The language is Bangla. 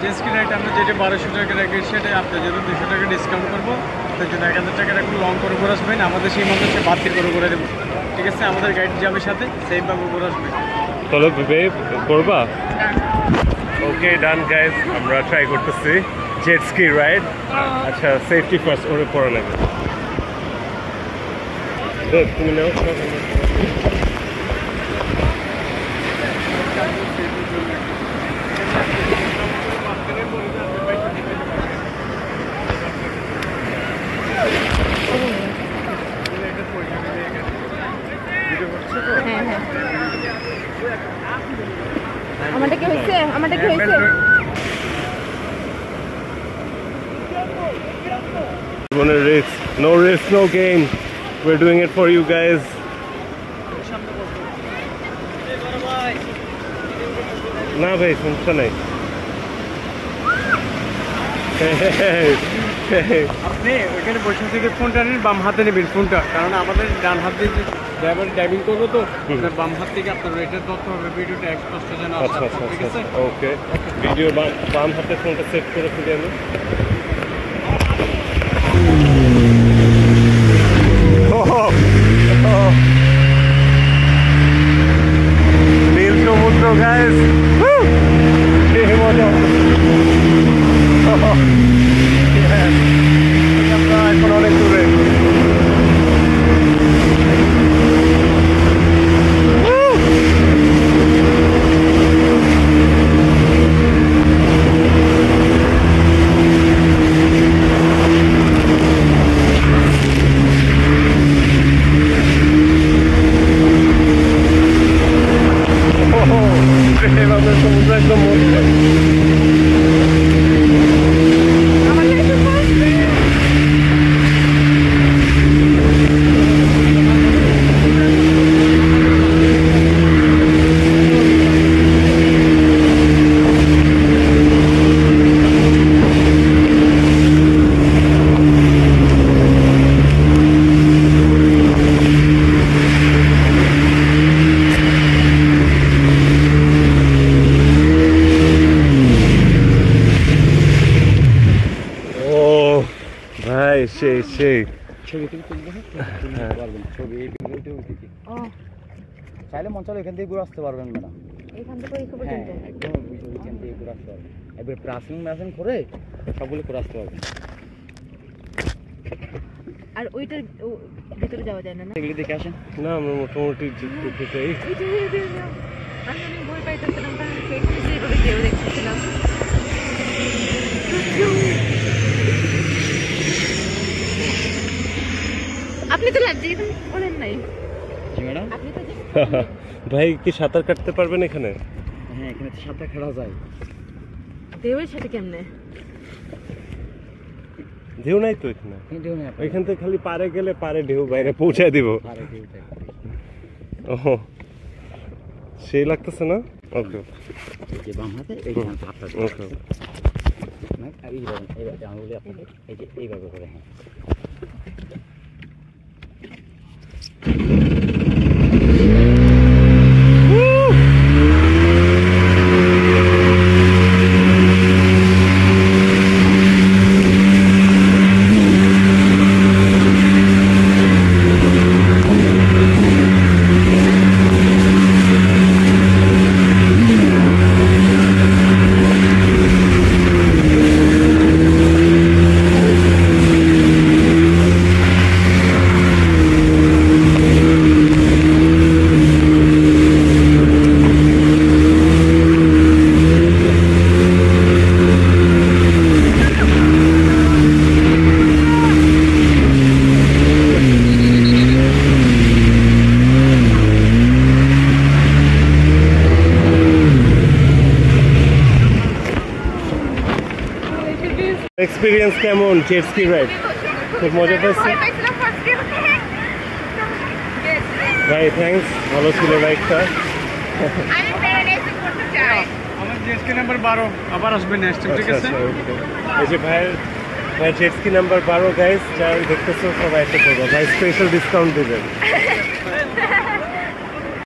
জেটস্কি রাইড আমরা যেটা 1200 টাকা রাখি সেটাই আপনি যেহেতু 200 টাকা ডিসকাউন্ট করবো তাই জন্য 1000 টাকা রাখুন। লং করে ঘুরে আসবেন, আমাদের সেই মতো সে বাতিল করে ঘুরে দেবো, ঠিক আছে? আমাদের গাইড যাবে সাথে, সেইভাবে ঘুরে আসবেন। চলো বেব করবা? ওকে ডান গাইজ, আমরা ট্রাই করতেছি জেটস্কি রাইড। আচ্ছা সেফটি ফার্স্ট, ওরে পড়া লাগবে। তুমি নাও। আমারটা কি হয়েছে? আমারটা কি হয়েছে? Risk, no risk, no gain. We're doing it for you guys. না ভাই সমস্যা নাই। আপনি ওইখানে বসে থেকে ফোনটা নিন, বাম হাতে নেবেন ফোনটা, কারণ আমাদের ডান হাত দিয়ে ড্রাইভার ড্রাইভিং করবো তো বাম হাত থেকে আপনার রেটের তথ্য হবে, ভিডিওটা স্পষ্ট যেন আসে। আচ্ছা আচ্ছা ঠিক আছে, ওকে। ভিডিও বাম হাতে ফোনটা সেট করে ফেলি আমি। নীল সমুদ্র গাইস, মজা। এখন অনেক দূরে। সমুদ্র একদম সেই চাইলে মঞ্চল এখান থেকে ঘুরে আসতে পারবেন ম্যাডাম, এখান থেকে একদম এখান থেকে ঘুরে আসতে পারবেন। এবার প্রাসিং ম্যাসিং করে সবগুলো করে আসতে পারবেন। আর ওইটার ভিতরে যাওয়া যায় না? এগুলি দেখে আসেন। না আমরা মোটামুটি দেখতে চাই। আমি বই পাইতেছিলাম, এইভাবে কেউ দেখতেছিলাম। আপনি তো লাগছে বলেন নাই? জি ম্যাডাম। আপনি তো ভাই কি সাঁতার কাটতে পারবেন এখানে? হ্যাঁ এখানে তো সাঁতার কাটা যায়। ঢেউয়ের সাথে কেমনে? ঢেউ নাই তো এখানে, এখান থেকে খালি পারে গেলে পারে ঢেউ বাইরে পৌঁছায় দিব। ও সেই লাগতেছে না? ওকে যে বাম হাতে এইখানে হাতটা ওকে এইভাবে আঙুলে আপনাকে এইভাবে করে। হ্যাঁ এক্সপেরিয়েন্স কেমন জেটস্কি রাইড? খুব মজা পাচ্ছি ভাই, থ্যাঙ্কস, ভালো ছিল রাইডটা। আমার জেটস্কি নাম্বার 12 আবার আসবে নেক্সট, ঠিক আছে? এই যে ভাই জেটস্কি নাম্বার 12 গাইস, যারা দেখতেছো সবাই এসে করবো ভাই, স্পেশাল ডিসকাউন্ট দেবেন।